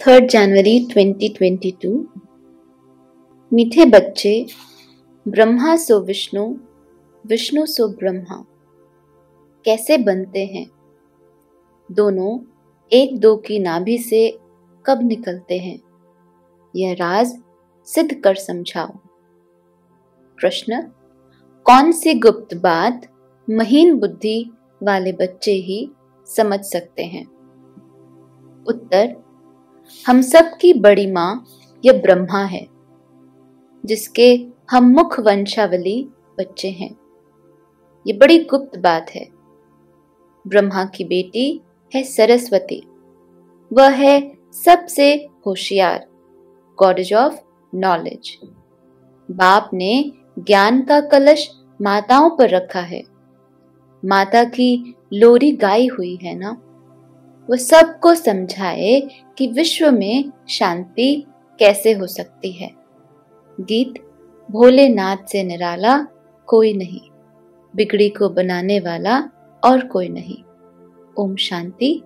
3 जनवरी 2022। मीठे बच्चे, ब्रह्मा सो विष्णु, विष्णु सो ब्रह्मा कैसे बनते हैं? दोनों एक दो की नाभि से कब निकलते हैं? यह राज सिद्ध कर समझाओ। प्रश्न: कौन सी गुप्त बात महीन बुद्धि वाले बच्चे ही समझ सकते हैं? उत्तर: हम सब की बड़ी माँ यह ब्रह्मा है, जिसके हम मुख वंशावली बच्चे हैं। ये बड़ी गुप्त बात है। ब्रह्मा की बेटी है सरस्वती। वह है सबसे होशियार, गॉडेज ऑफ नॉलेज। बाप ने ज्ञान का कलश माताओं पर रखा है। माता की लोरी गाई हुई है ना। वह सबको समझाए कि विश्व में शांति कैसे हो सकती है। गीत: भोलेनाथ से निराला कोई नहीं, बिगड़ी को बनाने वाला और कोई नहीं। ओम शांति।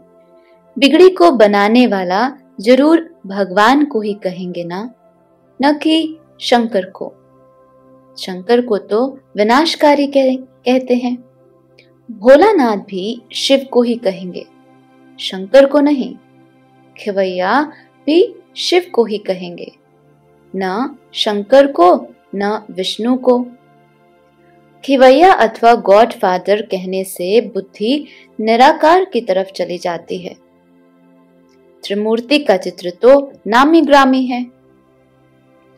बिगड़ी को बनाने वाला जरूर भगवान को ही कहेंगे ना, न कि शंकर को। शंकर को तो विनाशकारी कहते हैं। भोलानाथ भी शिव को ही कहेंगे, शंकर को नहीं। खिवैया भी शिव को ही कहेंगे, न शंकर को न विष्णु को। खिवैया अथवा गॉड फादर कहने से बुद्धि निराकार की तरफ चली जाती है। त्रिमूर्ति का चित्र तो नामी ग्रामी है।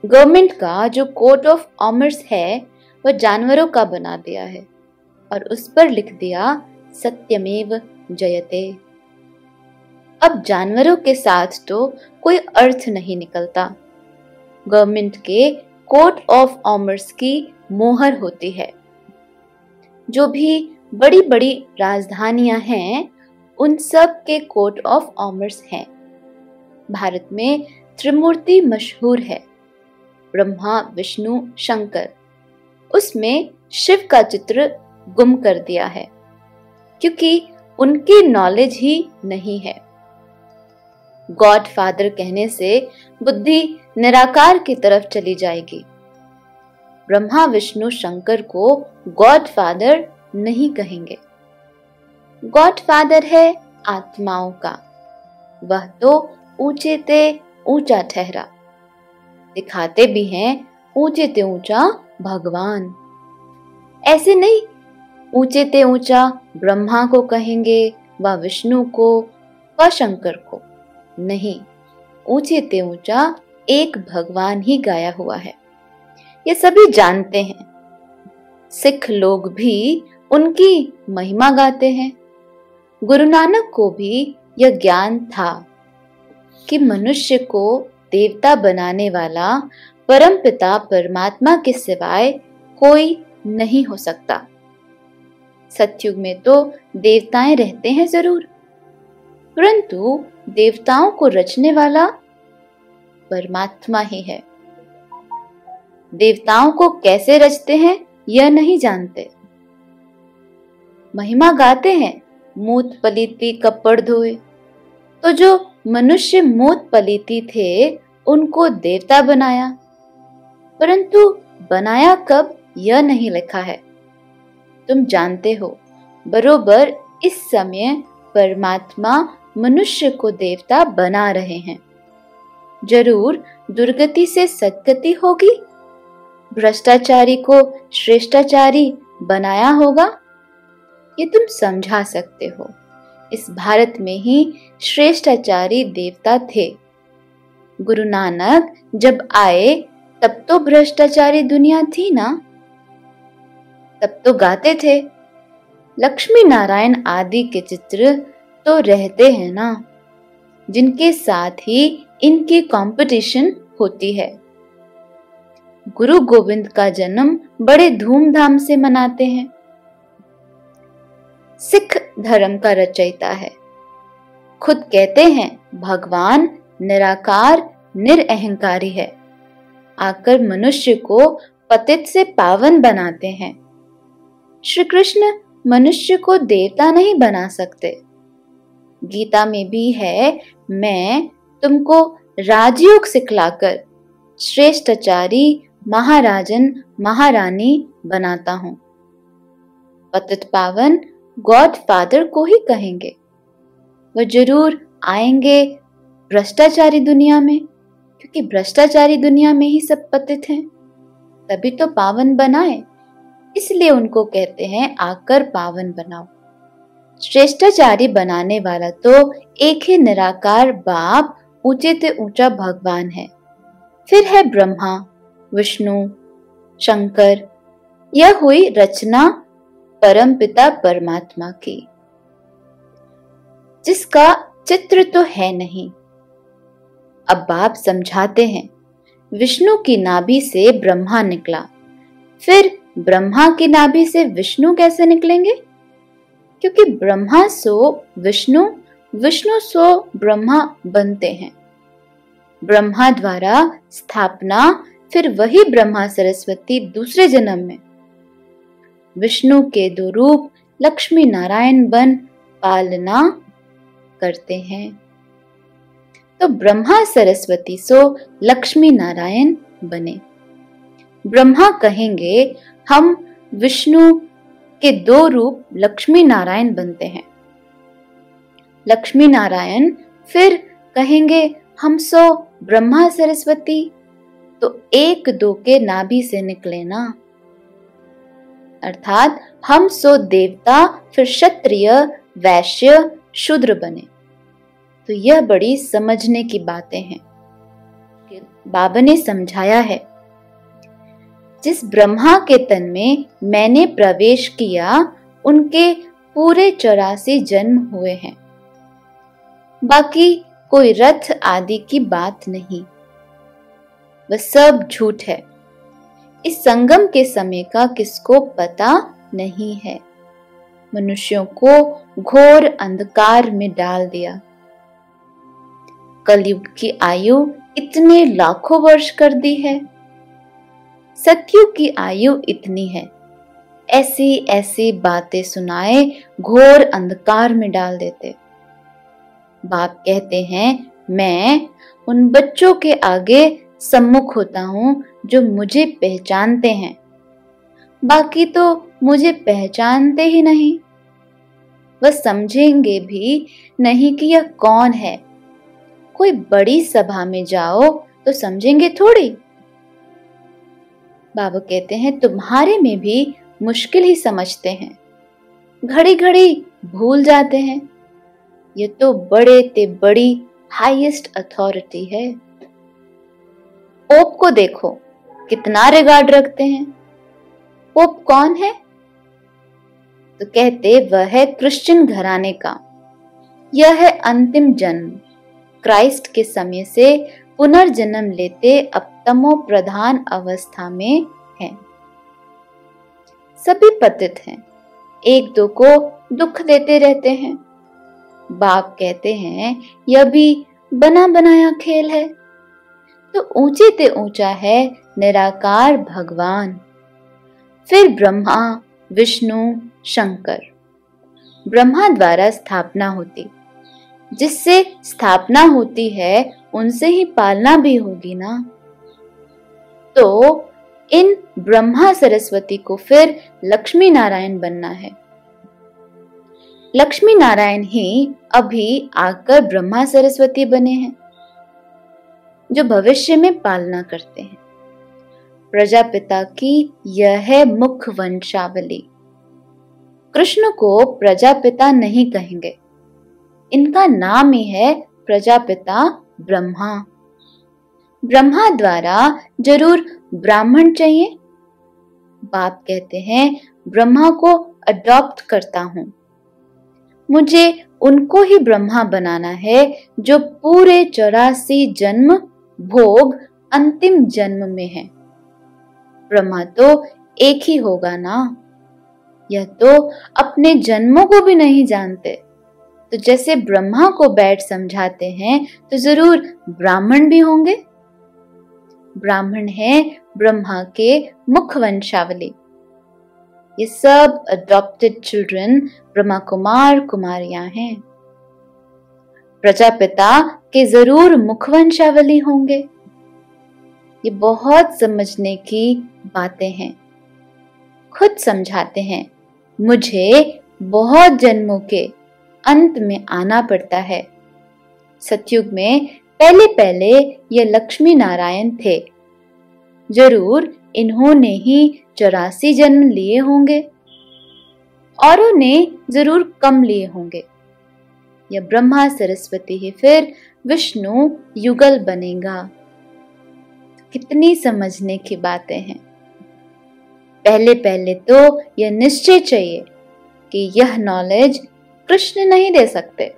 गवर्नमेंट का जो कोट ऑफ ऑमर्स है वह जानवरों का बना दिया है और उस पर लिख दिया सत्यमेव जयते। अब जानवरों के साथ तो कोई अर्थ नहीं निकलता। गवर्नमेंट के कोट ऑफ ऑमर्स की मोहर होती है। जो भी बड़ी बड़ी राजधानियां हैं उन सब के कोट ऑफ ऑमर्स हैं। भारत में त्रिमूर्ति मशहूर है, ब्रह्मा विष्णु शंकर। उसमें शिव का चित्र गुम कर दिया है, क्योंकि उनकी नॉलेज ही नहीं है। गॉड फादर कहने से बुद्धि निराकार की तरफ चली जाएगी। ब्रह्मा विष्णु शंकर को गॉड फादर नहीं कहेंगे। गॉड फादर है आत्माओं का। वह तो ऊंचे ते ऊंचा ठहरा। दिखाते भी हैं ऊंचे ते ऊंचा भगवान। ऐसे नहीं ऊंचे ते ऊंचा ब्रह्मा को कहेंगे, व विष्णु को व शंकर को। नहीं, ऊंचे ते ऊंचा एक भगवान ही गाया हुआ है। ये सभी जानते हैं। सिख लोग भी उनकी महिमा गाते हैं। गुरु नानक को भी यह ज्ञान था कि मनुष्य को देवता बनाने वाला परमपिता परमात्मा के सिवाय कोई नहीं हो सकता। सतयुग में तो देवताएं रहते हैं जरूर, परंतु देवताओं को रचने वाला परमात्मा ही है। देवताओं को कैसे रचते हैं यह नहीं जानते। महिमा गाते हैं मूत पलीती कपड़ धोए। तो जो मनुष्य मूत पलीती थे उनको देवता बनाया, परंतु बनाया कब यह नहीं लिखा है। तुम जानते हो, बरोबर इस समय परमात्मा मनुष्य को देवता बना रहे हैं। जरूर दुर्गति से सद्गति होगी। भ्रष्टाचारी को श्रेष्ठाचारी बनाया होगा। ये तुम समझा सकते हो। इस भारत में ही श्रेष्ठाचारी देवता थे। गुरु नानक जब आए तब तो भ्रष्टाचारी दुनिया थी ना। तब तो गाते थे। लक्ष्मी नारायण आदि के चित्र तो रहते हैं ना, जिनके साथ ही इनकी कंपटीशन होती है। गुरु गोविंद का जन्म बड़े धूमधाम से मनाते हैं। सिख धर्म का रचयिता है। खुद कहते हैं भगवान निराकार निरअहंकारी है। आकर मनुष्य को पतित से पावन बनाते हैं। श्री कृष्ण मनुष्य को देवता नहीं बना सकते। गीता में भी है, मैं तुमको राजयोग सिखलाकर श्रेष्ठाचारी महाराजन महारानी बनाता हूं। पतित पावन गॉड फादर को ही कहेंगे। वह जरूर आएंगे भ्रष्टाचारी दुनिया में, क्योंकि भ्रष्टाचारी दुनिया में ही सब पतित हैं, तभी तो पावन बनाए। इसलिए उनको कहते हैं आकर पावन बनाओ। श्रेष्ठाचारी बनाने वाला तो एक ही निराकार बाप, ऊंचे से ऊंचा भगवान है। फिर है ब्रह्मा, विष्णु, शंकर। यह हुई रचना परम पिता परमात्मा की, जिसका चित्र तो है नहीं। अब बाप समझाते हैं, विष्णु की नाभि से ब्रह्मा निकला, फिर ब्रह्मा की नाभि से विष्णु कैसे निकलेंगे? क्योंकि ब्रह्मा सो विष्णु, विष्णु सो ब्रह्मा बनते हैं। ब्रह्मा द्वारा स्थापना, फिर वही ब्रह्मा सरस्वती दूसरे जन्म में विष्णु के दो रूप लक्ष्मी नारायण बन पालना करते हैं। तो ब्रह्मा सरस्वती सो लक्ष्मी नारायण बने। ब्रह्मा कहेंगे हम विष्णु के दो रूप लक्ष्मी नारायण बनते हैं। लक्ष्मी नारायण फिर कहेंगे हम सो ब्रह्मा सरस्वती, तो एक दो के नाभि से निकले ना, अर्थात हम सो देवता, फिर क्षत्रिय, वैश्य, शूद्र बने। तो यह बड़ी समझने की बातें हैं। बाबा ने समझाया है, जिस ब्रह्मा के तन में मैंने प्रवेश किया, उनके पूरे 84 जन्म हुए हैं। बाकी कोई रथ आदि की बात नहीं, वह सब झूठ है। इस संगम के समय का किसको पता नहीं है। मनुष्यों को घोर अंधकार में डाल दिया। कलयुग की आयु इतने लाखों वर्ष कर दी है, सतयुग की आयु इतनी है। ऐसी ऐसी बातें सुनाए घोर अंधकार में डाल देते। बाप कहते हैं मैं उन बच्चों के आगे सम्मुख होता हूं जो मुझे पहचानते हैं, बाकी तो मुझे पहचानते ही नहीं। वह समझेंगे भी नहीं कि यह कौन है। कोई बड़ी सभा में जाओ तो समझेंगे थोड़ी। बाबा कहते हैं तुम्हारे में भी मुश्किल ही समझते हैं, घड़ी घड़ी भूल जाते हैं। ये तो बड़े ते बड़ी हाईएस्ट अथॉरिटी है। पोप को देखो कितना रिगार्ड रखते हैं। पोप कौन है? तो कहते वह है क्रिश्चियन घराने का। यह है अंतिम जन्म। क्राइस्ट के समय से पुनर्जन्म लेते अब तमो प्रधान अवस्था में है। सभी पतित हैं, एक दो को दुख देते रहते हैं। बाप कहते हैं यह भी बना बनाया खेल है। तो ऊंचे ते ऊंचा है निराकार भगवान, फिर ब्रह्मा, विष्णु, शंकर। ब्रह्मा द्वारा स्थापना होती, जिससे स्थापना होती है उनसे ही पालना भी होगी ना। तो इन ब्रह्मा सरस्वती को फिर लक्ष्मी नारायण बनना है। लक्ष्मी नारायण ही अभी आकर ब्रह्मा सरस्वती बने हैं, जो भविष्य में पालना करते हैं। प्रजापिता की यह है मुख्य वंशावली। कृष्ण को प्रजापिता नहीं कहेंगे, इनका नाम ही है प्रजापिता ब्रह्मा। ब्रह्मा द्वारा जरूर ब्राह्मण चाहिए। बाप कहते हैं ब्रह्मा को अडॉप्ट करता हूं। मुझे उनको ही ब्रह्मा बनाना है जो पूरे 84 जन्म भोग अंतिम जन्म में है। ब्रह्मा तो एक ही होगा ना। यह तो अपने जन्मों को भी नहीं जानते, तो जैसे ब्रह्मा को बैठ समझाते हैं तो जरूर ब्राह्मण भी होंगे। ब्राह्मण है ब्रह्मा के मुख्य वंशावली। ये सब अडॉप्टेड चिल्ड्रन ब्रह्मा कुमार कुमारियां हैं। प्रजापिता के जरूर मुखवंशावली होंगे। ये बहुत समझने की बातें हैं। खुद समझाते हैं, मुझे बहुत जन्मों के अंत में आना पड़ता है। सतयुग में पहले पहले ये लक्ष्मी नारायण थे। जरूर इन्होंने ही 84 जन्म लिए होंगे, औरों ने जरूर कम लिए होंगे। यह ब्रह्मा सरस्वती ही फिर विष्णु युगल बनेगा। कितनी समझने की बातें हैं। पहले पहले तो यह निश्चय चाहिए कि यह नॉलेज कृष्ण नहीं दे सकते।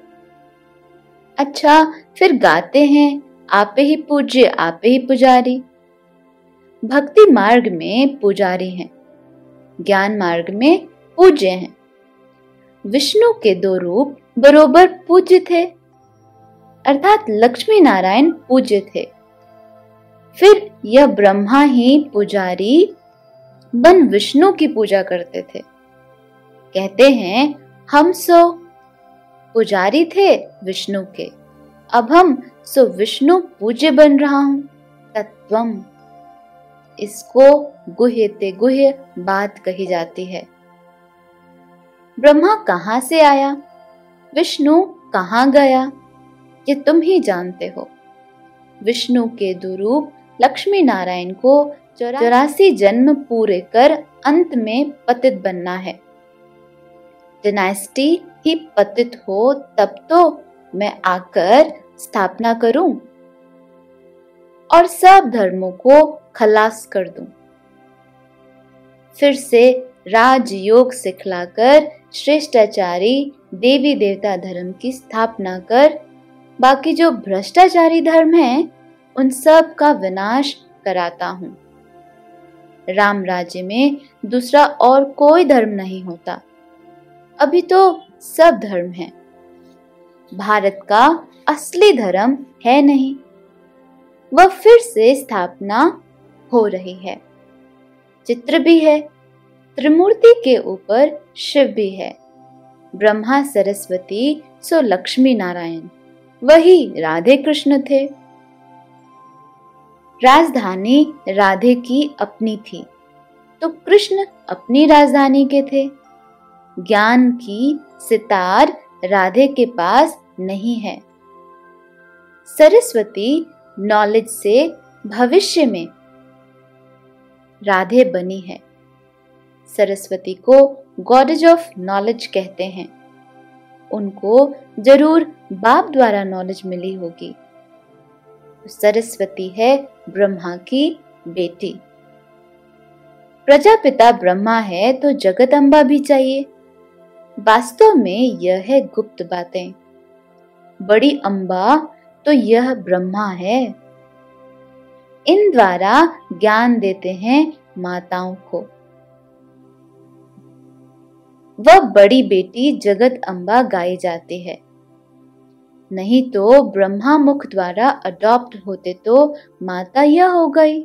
अच्छा, फिर गाते हैं, आपे ही पूज्य आपे ही पुजारी। भक्ति मार्ग में पुजारी हैं, ज्ञान मार्ग में पूज्य हैं। विष्णु के 2 रूप बरोबर पूज्य थे, अर्थात लक्ष्मी नारायण पूज्य थे। फिर यह ब्रह्मा ही पुजारी बन विष्णु की पूजा करते थे। कहते हैं, हम सो पुजारी थे विष्णु के, अब हम सो विष्णु पूज्य बन रहा हूं। तत्वम, इसको गुह्य ते गुह्य बात कही जाती है। ब्रह्मा कहां से आया, विष्णु कहां गया, ये तुम ही जानते हो। विष्णु के 2 रूप लक्ष्मी नारायण को 84 जन्म पूरे कर अंत में पतित बनना है। डिनास्टी ही पतित हो तब तो मैं आकर स्थापना करूं और सब धर्मों को खलास कर दूं। फिर से राजयोग सिखलाकर श्रेष्ठाचारी देवी देवता धर्म की स्थापना कर बाकी जो भ्रष्टाचारी धर्म हैं उन सब का विनाश कराता हूं। राम राज्य में दूसरा और कोई धर्म नहीं होता। अभी तो सब धर्म हैं। भारत का असली धर्म है नहीं, वह फिर से स्थापना हो रही है। चित्र भी है, त्रिमूर्ति के ऊपर शिव भी है। ब्रह्मा सरस्वती सो लक्ष्मी नारायण, वही राधे कृष्ण थे। राजधानी राधे की अपनी थी, तो कृष्ण अपनी राजधानी के थे। ज्ञान की सितार राधे के पास नहीं है। सरस्वती नॉलेज से भविष्य में राधे बनी है। सरस्वती को गॉडेज ऑफ नॉलेज कहते हैं। उनको जरूर बाप द्वारा नॉलेज मिली होगी। सरस्वती है ब्रह्मा की बेटी। प्रजापिता ब्रह्मा है तो जगत अम्बा भी चाहिए। वास्तव में यह है गुप्त बातें। बड़ी अम्बा तो यह ब्रह्मा है। इन द्वारा ज्ञान देते हैं माताओं को। वह बड़ी बेटी जगत अम्बा गाई जाती है। नहीं तो ब्रह्मा मुख द्वारा अडॉप्ट होते तो माता यह हो गई।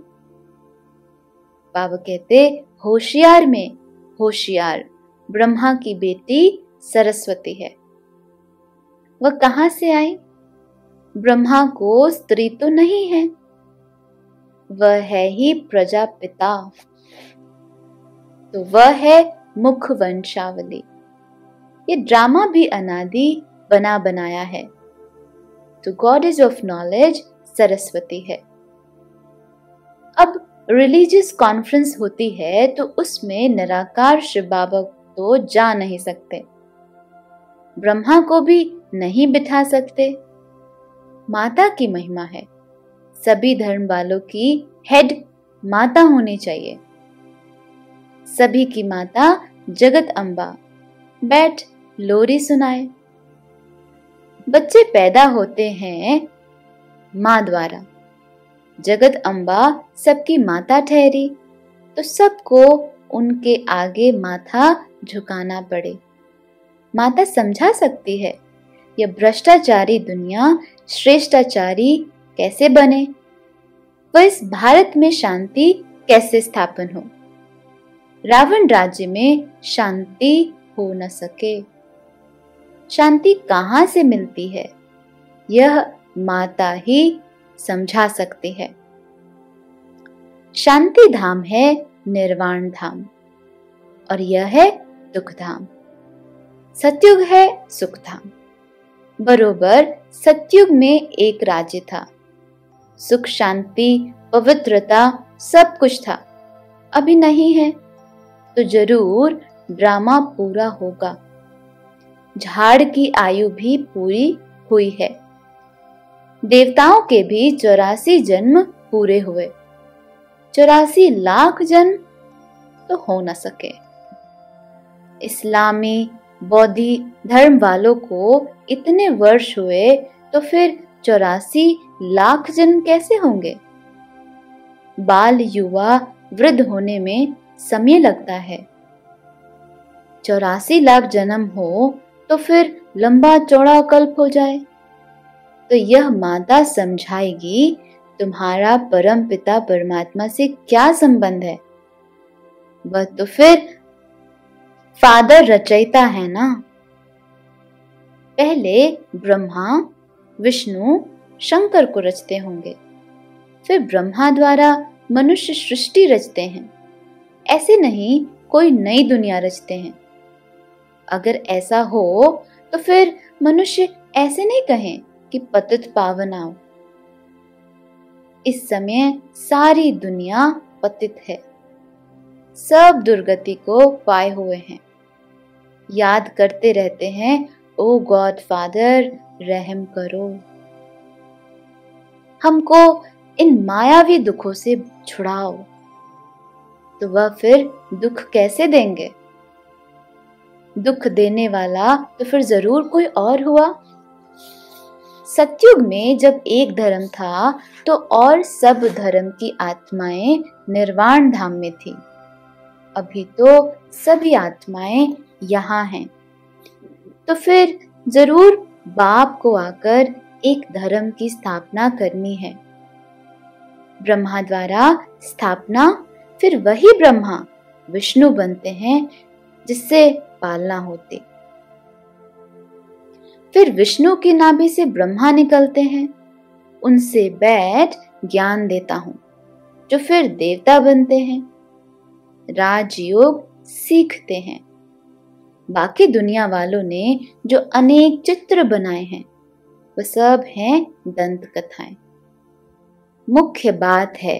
बाबा कहते, होशियार में होशियार ब्रह्मा की बेटी सरस्वती है। वह कहां से आई? ब्रह्मा को स्त्री तो नहीं है, वह है ही प्रजापिता, तो वह है मुख वंशावली। ये ड्रामा भी अनादि बना बनाया है। तो गॉडेज ऑफ नॉलेज सरस्वती है। अब रिलीजियस कॉन्फ्रेंस होती है तो उसमें निराकार शिव बाबा तो जा नहीं सकते, ब्रह्मा को भी नहीं बिठा सकते। माता की महिमा है। सभी धर्म वालों की हेड माता होनी चाहिए। सभी की माता जगत अम्बा बैठ लोरी सुनाए। बच्चे पैदा होते हैं माँ द्वारा। जगत अम्बा सबकी माता ठहरी तो सबको उनके आगे माथा झुकाना पड़े। माता समझा सकती है यह भ्रष्टाचारी दुनिया श्रेष्ठाचारी कैसे बने, वह इस भारत में शांति कैसे स्थापन हो। रावण राज्य में शांति हो न सके। शांति कहां से मिलती है? यह माता ही समझा सकती है। शांति धाम है निर्वाण धाम और यह है दुख धाम। सतयुग है सुख धाम। बरोबर सतयुग में एक राज्य था, सुख शांति पवित्रता सब कुछ था। अभी नहीं है तो जरूर ड्रामा पूरा होगा। झाड़ की आयु भी पूरी हुई है। देवताओं के भी 84 जन्म पूरे हुए। 84 लाख जन्म तो हो न सके। इस्लामी बौद्धि धर्म वालों को इतने वर्ष हुए तो फिर 84 लाख जन्म कैसे होंगे? बाल युवा वृद्ध होने में समय लगता है। 84 लाख जन्म हो तो फिर लंबा चौड़ा कल्प हो जाए। तो यह माता समझाएगी तुम्हारा परम पिता परमात्मा से क्या संबंध है। वह तो फिर फादर रचयिता है ना। पहले ब्रह्मा विष्णु शंकर को रचते होंगे, फिर ब्रह्मा द्वारा मनुष्य सृष्टि रचते हैं। ऐसे नहीं कोई नई दुनिया रचते हैं। अगर ऐसा हो तो फिर मनुष्य ऐसे नहीं कहें कि पतित पावन आओ। इस समय सारी दुनिया पतित है, सब दुर्गति को पाए हुए हैं। याद करते रहते हैं, ओ गॉड फादर रहम करो, हमको इन मायावी दुखों से छुड़ाओ। तो वह फिर दुख कैसे देंगे? दुख देने वाला तो फिर जरूर कोई और हुआ। सतयुग में जब एक धर्म था तो और सब धर्म की आत्माएं निर्वाण धाम में थी। अभी तो सभी आत्माएं यहाँ हैं। तो फिर जरूर बाप को आकर एक धर्म की स्थापना करनी है। ब्रह्मा द्वारा स्थापना, फिर वही ब्रह्मा विष्णु बनते हैं जिससे पालना होती। फिर विष्णु की नाभि से ब्रह्मा निकलते हैं, उनसे बैठ ज्ञान देता हूं, जो फिर देवता बनते हैं, राजयोग सीखते हैं। बाकी दुनिया वालों ने जो अनेक चित्र बनाए हैं वह सब हैं दंत कथाएं। मुख्य बात है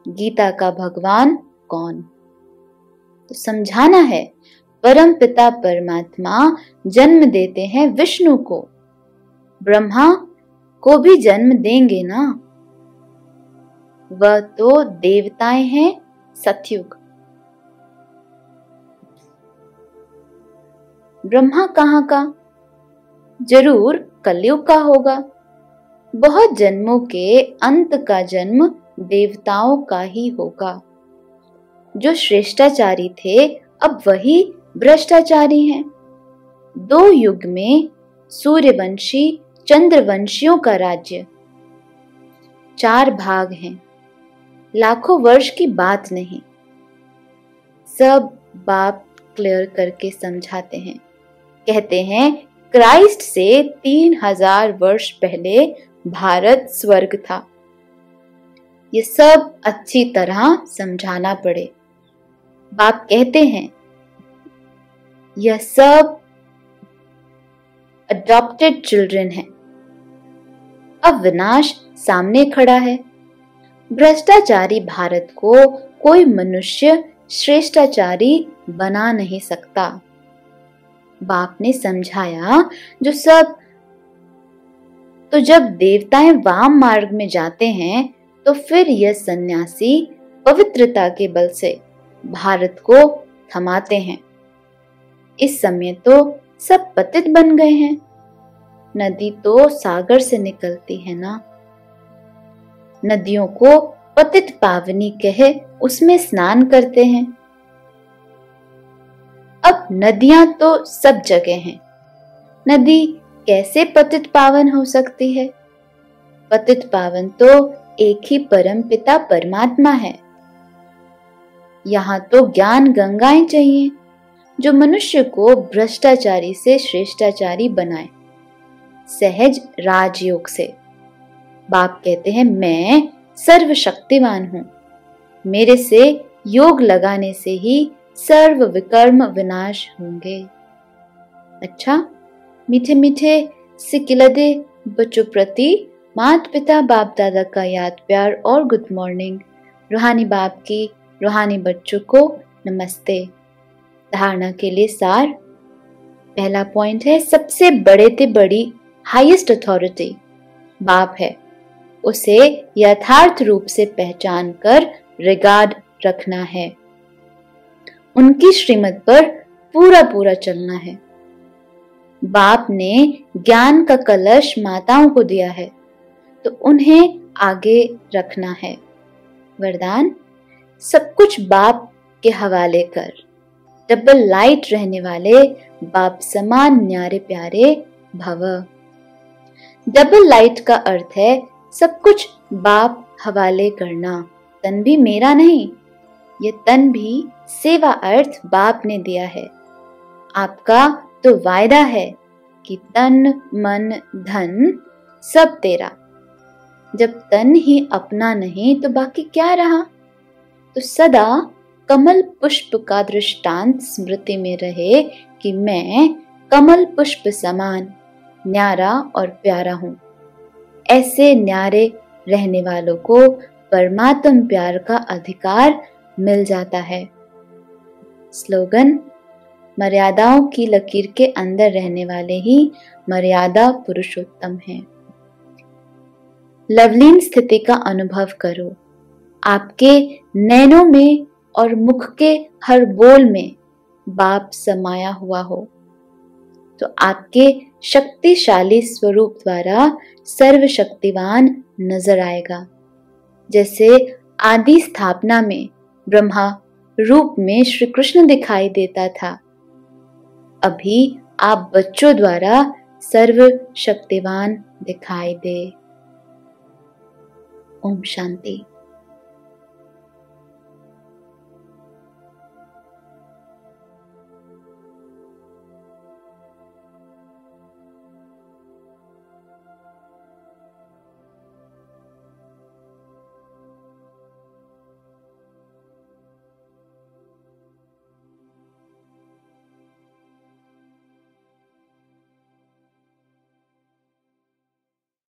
गीता का भगवान कौन? तो समझाना है परम पिता परमात्मा जन्म देते हैं विष्णु को, ब्रह्मा को भी जन्म देंगे ना। वह तो देवताएं हैं सतयुग। ब्रह्मा कहाँ का? जरूर कलयुग का होगा। बहुत जन्मों के अंत का जन्म देवताओं का ही होगा। जो श्रेष्ठाचारी थे अब वही भ्रष्टाचारी हैं। 2 युग में सूर्यवंशी चंद्रवंशियों का राज्य 4 भाग हैं। लाखों वर्ष की बात नहीं। सब बाप क्लियर करके समझाते हैं। कहते हैं क्राइस्ट से 3000 वर्ष पहले भारत स्वर्ग था। ये सब अच्छी तरह समझाना पड़े। बाप कहते हैं यह सब अडॉप्टेड चिल्ड्रन है। अब विनाश सामने खड़ा है। भ्रष्टाचारी भारत को कोई मनुष्य श्रेष्ठाचारी बना नहीं सकता। बाप ने समझाया जो सब तो जब देवताएं वाम मार्ग में जाते हैं तो फिर यह सन्यासी पवित्रता के बल से भारत को थमाते हैं। इस समय तो सब पतित बन गए हैं। नदी तो सागर से निकलती है ना। नदियों को पतित पावनी कहे उसमें स्नान करते हैं। अब नदियां तो सब जगह हैं। नदी कैसे पतित पावन हो सकती है? पतित पावन तो एक ही परम पिता परमात्मा है। यहाँ तो ज्ञान गंगाएं चाहिए जो मनुष्य को भ्रष्टाचारी से श्रेष्ठाचारी बनाए। सहज राजयोग से। बाप कहते हैं मैं सर्वशक्तिमान हूं, मेरे से योग लगाने से ही सर्व विकर्म विनाश होंगे। अच्छा, मीठे मीठे सिकिलदे बच्चों प्रति माता पिता बाप दादा का याद प्यार और गुड मॉर्निंग। रूहानी बाप की रूहानी बच्चों को नमस्ते। धारणा के लिए सार। पहला पॉइंट है, सबसे बड़े ते बड़ी हाईएस्ट अथॉरिटी बाप है, उसे यथार्थ रूप से पहचान कर रिगार्ड रखना है, उनकी श्रीमत पर पूरा पूरा चलना है। बाप ने ज्ञान का कलश माताओं को दिया है तो उन्हें आगे रखना है। वरदान, सब कुछ बाप के हवाले कर। डबल लाइट रहने वाले बाप समान न्यारे प्यारे भव। डबल लाइट का अर्थ है सब कुछ बाप हवाले करना। तन भी मेरा नहीं, ये तन भी सेवा अर्थ बाप ने दिया है। आपका तो वायदा है कि तन मन धन सब तेरा। जब तन ही अपना नहीं तो बाकी क्या रहा? तो सदा कमल पुष्प का दृष्टांत स्मृति में रहे कि मैं कमल पुष्प समान न्यारा और प्यारा हूं। ऐसे न्यारे रहने वालों को परमात्म प्यार का अधिकार मिल जाता है। स्लोगन, मर्यादाओं की लकीर के अंदर रहने वाले ही मर्यादा पुरुषोत्तम हैं। लवलीन स्थिति का अनुभव करो। आपके नैनों में और मुख के हर बोल में बाप समाया हुआ हो तो आपके शक्तिशाली स्वरूप द्वारा सर्वशक्तिवान नजर आएगा। जैसे आदि स्थापना में ब्रह्मा रूप में श्री कृष्ण दिखाई देता था, अभी आप बच्चों द्वारा सर्वशक्तिवान दिखाई दे। ओम शांति।